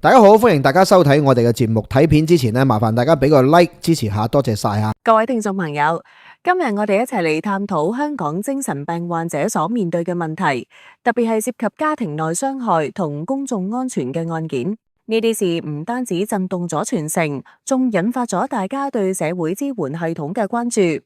大家好，歡迎大家收睇我哋嘅節目。睇片之前呢，麻煩大家俾個 like 支持下，多謝晒啊！各位聽眾朋友，今日我哋一齊嚟探討香港精神病患者所面對嘅問題，特別係涉及家庭內傷害同公眾安全嘅案件。呢啲事唔單止震動咗全城，仲引發咗大家對社會支援系統嘅關注。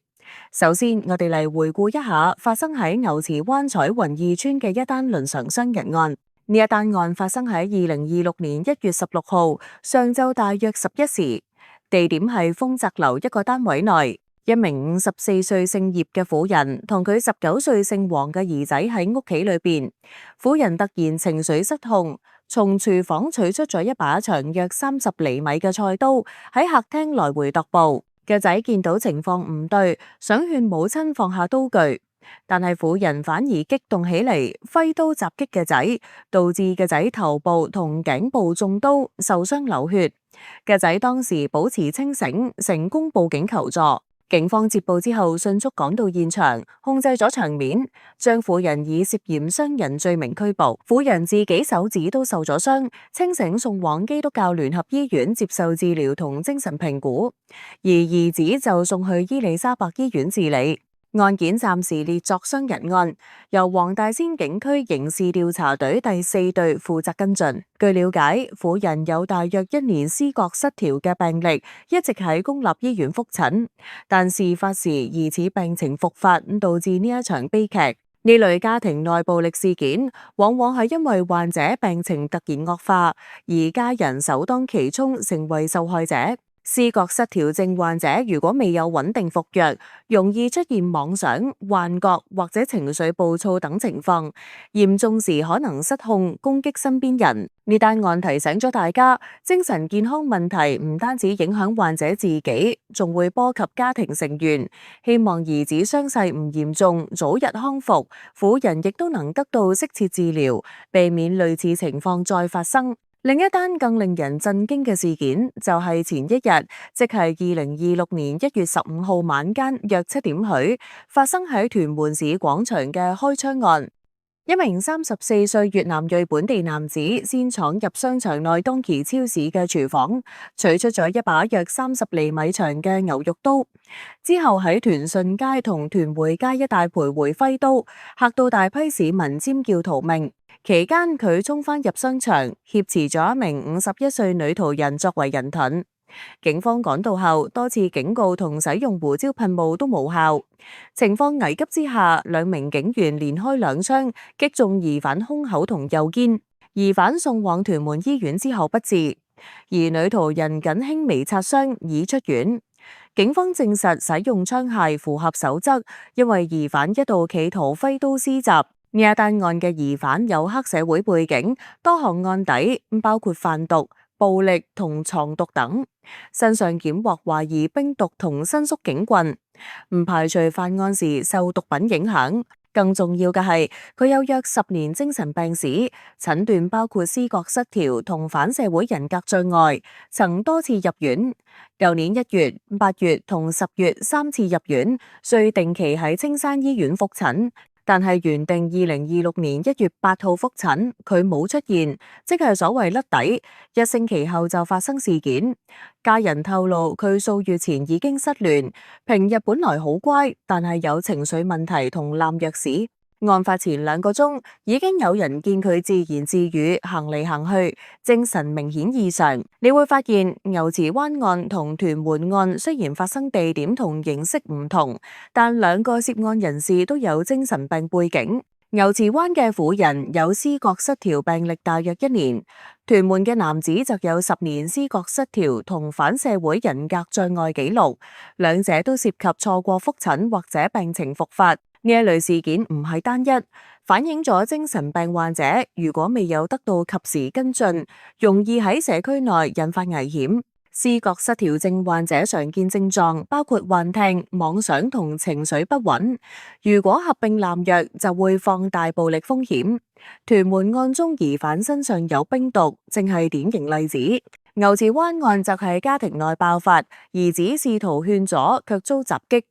首先，我哋嚟回顧一下發生喺牛池灣彩雲二村嘅一單倫常傷人案。呢一單案發生喺2026年1月16號上晝大約11時，地點係豐澤樓一個單位內。一名54歲姓葉嘅婦人同佢19歲姓黃嘅兒仔喺屋企裏邊，婦人突然情緒失控，從廚房取出咗一把長約30厘米嘅菜刀，喺客廳來回踱步。嘅仔見到情況唔對，想勸母親放下刀具，但係婦人反而激動起嚟，揮刀襲擊嘅仔，導致嘅仔頭部同頸部中刀，受傷流血。嘅仔當時保持清醒，成功報警求助。警方接報之後，迅速趕到現場，控制咗場面，將婦人以涉嫌傷人罪名拘捕。婦人自己手指都受咗傷，清醒送往基督教聯合醫院接受治療同精神評估，而兒子就送去伊利沙伯醫院治理。案件暫時列作傷人案，由黃大仙警區刑事調查隊第4隊負責跟進。據了解，婦人有大約1年思覺失調嘅病歷，一直喺公立醫院覆診，但事發時疑似病情復發，導致呢一場悲劇。呢類家庭內暴力事件，往往係因為患者病情突然惡化，而家人首當其衝成為受害者。思覺失調症患者如果未有穩定服藥，容易出現妄想、幻覺或者情緒暴躁等情況，嚴重時可能失控，攻擊身邊人。呢單案提醒咗大家，精神健康問題唔單止影響患者自己，仲會波及家庭成員。希望兒子傷勢唔嚴重，早日康復，婦人亦都能得到適切治療，避免類似情況再發生。另一單更令人震驚嘅事件，就係前一日，即係2026年1月15號晚間約7點許，發生喺屯門市廣場嘅開槍案。一名34歲越南裔本地男子先闖入商場內當期超市嘅廚房，取出咗一把約30厘米長嘅牛肉刀，之後喺屯順街同屯匯街一帶徘徊揮刀，嚇到大批市民尖叫逃命。期間佢衝返入商場，挾持咗一名51歲女途人作為人盾。警方趕到後，多次警告同使用胡椒噴霧都無效。情況危急之下，兩名警員連開2槍，擊中疑犯胸口同右肩。疑犯送往屯門醫院之後不治，而女途人僅輕微擦傷，已出院。警方證實使用槍械符合守則，因為疑犯一度企圖揮刀施襲。呢一單案嘅疑犯有黑社會背景，多項案底，包括販毒、暴力同藏毒等，身上檢獲懷疑冰毒同伸縮警棍，唔排除犯案時受毒品影響。更重要嘅係，佢有約10年精神病史，診斷包括思覺失調同反社會人格障礙，曾多次入院。舊年1月、8月同10月3次入院，需定期喺青山醫院覆診。但係原定2026年1月8號覆診，佢冇出現，即係所謂甩底。1星期後就發生事件。家人透露佢數月前已經失聯，平日本來好乖，但係有情緒問題同濫藥史。案發前2個鐘，已經有人見佢自言自語，行嚟行去，精神明顯異常。你會發現牛池灣案同屯門案雖然發生地點同形式唔同，但2個涉案人士都有精神病背景。牛池灣嘅婦人有思覺失調病歷大約1年，屯門嘅男子則有10年思覺失調同反社會人格障礙記錄，兩者都涉及錯過覆診或者病情復發。呢一類事件唔係單一，反映咗精神病患者如果未有得到及時跟進，容易喺社區內引發危險。思覺失調症患者常見症狀包括幻聽、妄想同情緒不穩，如果合併濫藥，就會放大暴力風險。屯門案中疑犯身上有冰毒，正係典型例子。牛池灣案就係家庭內爆發，兒子試圖勸阻，卻遭襲擊。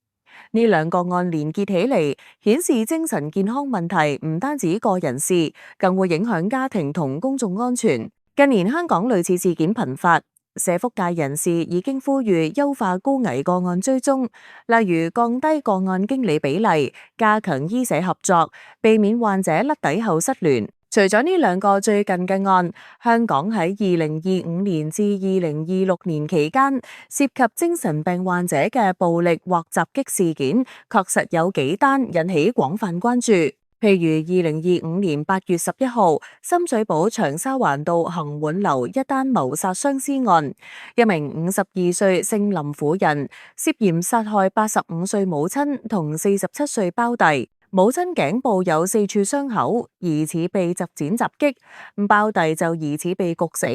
呢2個案連結起嚟，顯示精神健康問題唔單止個人事，更會影響家庭同公眾安全。近年香港類似事件頻發，社福界人士已經呼籲優化高危個案追蹤，例如降低個案經理比例，加強醫社合作，避免患者甩底後失聯。除咗呢兩個最近嘅案，香港喺2025年至2026年期間涉及精神病患者嘅暴力或襲擊事件，確實有幾單引起廣泛關注。譬如2025年8月11號，深水埗長沙灣道恒永樓一單謀殺雙屍案，一名52歲姓林婦人涉嫌殺害85歲母親同47歲胞弟。母親頸部有4處傷口，疑似被執剪襲擊，胞弟就疑似被焗死。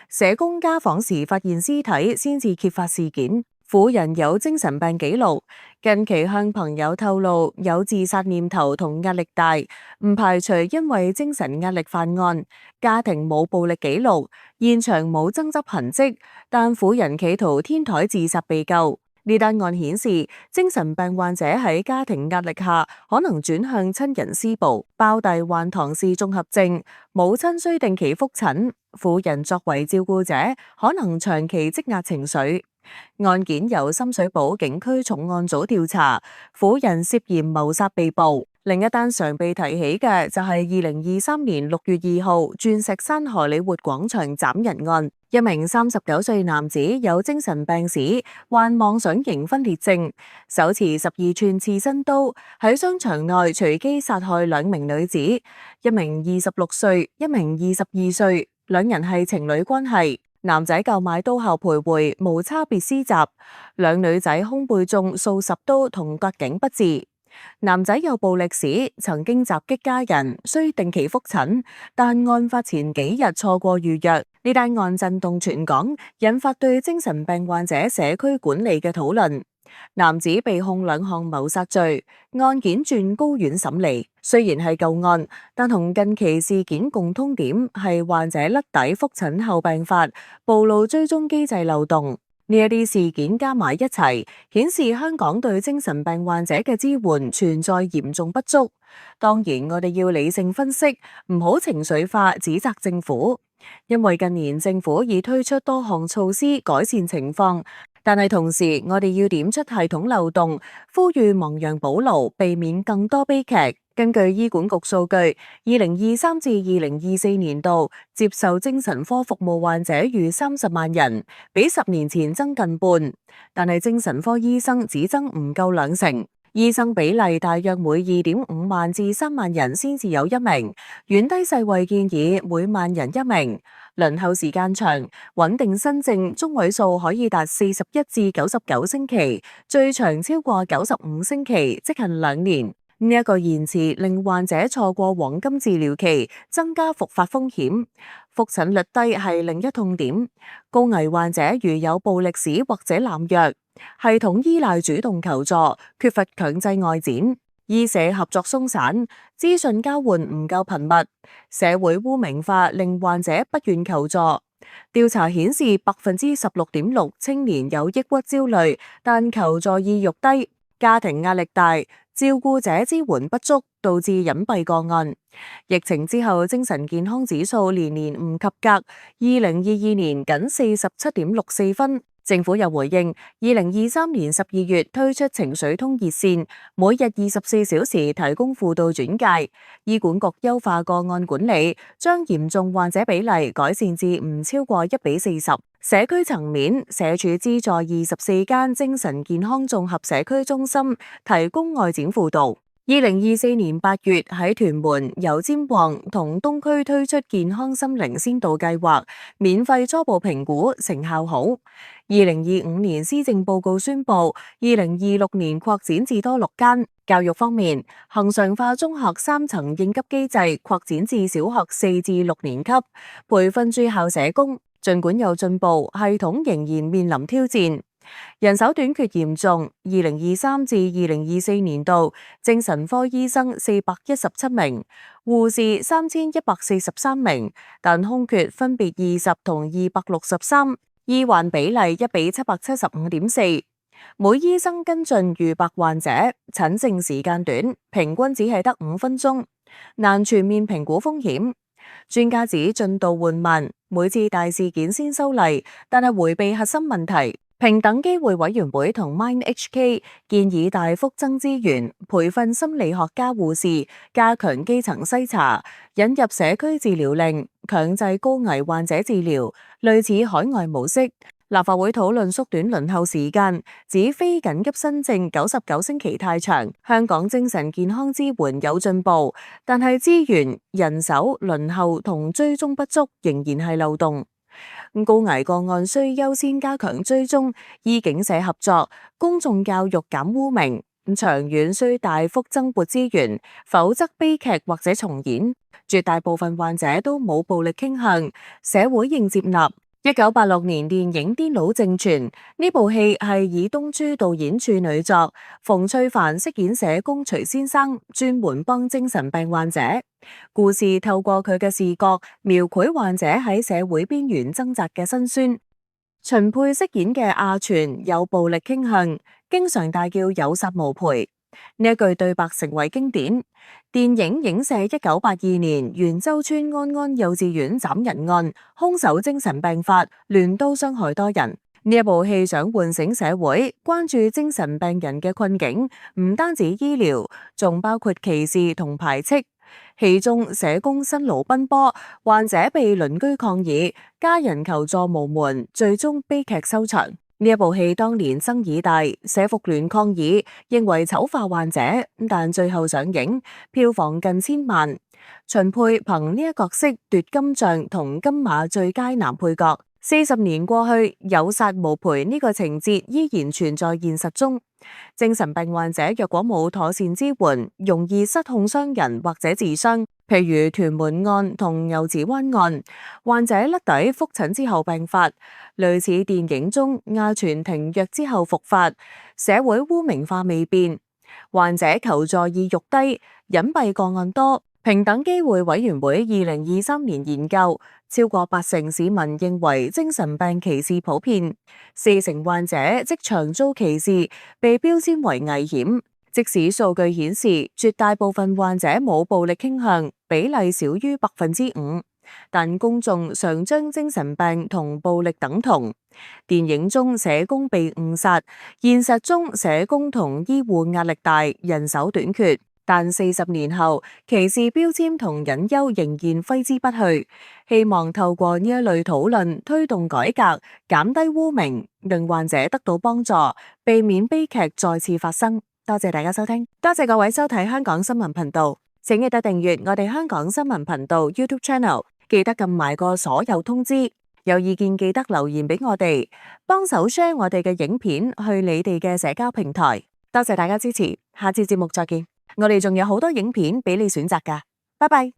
社工家訪時發現屍體，先至揭發事件。婦人有精神病記錄，近期向朋友透露有自殺念頭同壓力大，唔排除因為精神壓力犯案。家庭冇暴力記錄，現場冇爭執痕跡，但婦人企圖天台自殺被救。呢單案顯示，精神病患者喺家庭壓力下，可能轉向親人施暴。胞弟患唐氏綜合症，母親需定期覆診，婦人作為照顧者，可能長期積壓情緒。案件由深水埗警區重案組調查，婦人涉嫌謀殺被捕。另一單常被提起嘅就係2023年6月2號鑽石山荷里活廣場斬人案，一名39歲男子有精神病史，患妄想型分裂症，手持12寸刺身刀喺商場內隨機殺害兩名女子，一名26歲，一名22歲，兩人係情侶關係。男仔購買刀後徘徊，無差別施襲，兩女仔胸背中數十刀同割頸不治。男仔有暴力史，曾經襲擊家人，需定期覆診，但案發前幾日錯過預約。呢單案震動全港，引發對精神病患者社區管理嘅討論。男子被控2項謀殺罪，案件轉高院審理。雖然係舊案，但同近期事件共通點係患者甩底覆診後病發，暴露追蹤機制漏洞。呢一啲事件加埋一齊，顯示香港對精神病患者嘅支援存在嚴重不足。當然，我哋要理性分析，唔好情緒化指責政府，因為近年政府已推出多項措施改善情況。但係同時，我哋要點出系統漏洞，呼籲亡羊補牢，避免更多悲劇。根據醫管局數據，2023至2024年度接受精神科服務患者逾30萬人，比10年前增近半。但係精神科醫生只增唔夠2成，醫生比例大約每2.5萬至3萬人先至有1名，遠低世衛建議每萬人1名。輪候時間長，穩定新症中位數可以達41至99星期，最長超過95星期，即近2年。呢一個延遲令患者錯過黃金治療期，增加復發風險。覆診率低係另一痛點。高危患者如有暴力史或者濫藥，系統依賴主動求助，缺乏強制外展。醫社合作鬆散，資訊交換唔夠頻密，社會污名化令患者不願求助。調查顯示16.6%青年有抑鬱焦慮，但求助意欲低，家庭壓力大，照顧者支援不足，導致隱蔽個案。疫情之後，精神健康指數年年唔及格，2022年僅47.64分。政府又回應，2023年12月推出情緒通熱線，每日24小時提供輔導轉介。醫管局優化個案管理，將嚴重患者比例改善至唔超過1:40。社區層面，社署資助24間精神健康綜合社區中心提供外展輔導。2024年8月喺屯門、油尖旺同東區推出健康心靈先導計劃，免費初步評估，成效好。2025年施政報告宣布，2026年擴展至多6間。教育方面，恆常化中學3層應急機制擴展至小學4至6年級，培訓駐校社工。儘管有進步，系統仍然面臨挑戰。人手短缺嚴重，2023至2024年度精神科醫生417名，護士3143名，但空缺分別20同263，醫患比例1:775.4，每醫生跟進逾100患者，診症時間短，平均只係得5分鐘，難全面評估風險。專家指進度緩慢，每次大事件先修例，但係迴避核心問題。平等機會委員會同 MindHK 建議大幅增資源，培訓心理學家護士，加強基層篩查，引入社區治療令，強制高危患者治療，類似海外模式。立法會討論縮短輪候時間，指非緊急新症99星期太長。香港精神健康支援有進步，但係資源、人手、輪候同追蹤不足，仍然係漏洞。高危個案需優先加強追蹤，醫警社合作，公眾教育減污名。長遠需大幅增撥資源，否則悲劇或者重演。絕大部分患者都冇暴力傾向，社會應接納。1986年電影《癲佬政權》呢部戲係以東珠導演處女作，馮淬帆飾演社工徐先生，專門幫精神病患者。故事透過佢嘅視角，描繪患者喺社會邊緣掙扎嘅辛酸。秦沛飾演嘅阿全有暴力傾向，經常大叫有殺無賠。呢一句對白成為經典。電影影射1982年元洲村安安幼稚園斬人案，兇手精神病發，亂刀傷害多人。呢一部戲想喚醒社會，關注精神病人嘅困境，唔單止醫療，仲包括歧視同排斥。戲中社工辛勞奔波，患者被鄰居抗議，家人求助無門，最終悲劇收場。呢一部戲當年爭議大，社福聯抗議，認為醜化患者，但最後上映，票房近1000萬。秦沛憑呢一角色奪金像同金馬最佳男配角。40年過去，有殺無賠呢個情節依然存在現實中。精神病患者若果冇妥善支援，容易失控傷人或者自傷。譬如屯門案同牛池灣案，患者甩底覆診之後病發，類似電影中阿全停藥之後復發，社會污名化未變，患者求助意欲低，隱蔽個案多。平等機會委員會2023年研究，超過80%市民認為精神病歧視普遍，40%患者職場遭歧視，被標籤為危險。即使數據顯示絕大部分患者冇暴力傾向，比例少於5%，但公眾常將精神病同暴力等同。電影中社工被誤殺，現實中社工同醫護壓力大，人手短缺。但40年後，歧視標籤同隱憂仍然揮之不去。希望透過呢一類討論推動改革，減低污名，令患者得到幫助，避免悲劇再次發生。多謝大家收聽，多謝各位收睇香港新聞頻道，請記得訂閱我哋香港新聞頻道 YouTube Channel， 記得撳埋個所有通知。有意見記得留言俾我哋，幫手 share 我哋嘅影片去你哋嘅社交平台。多謝大家支持，下次節目再見。我哋仲有好多影片俾你選擇㗎，拜拜。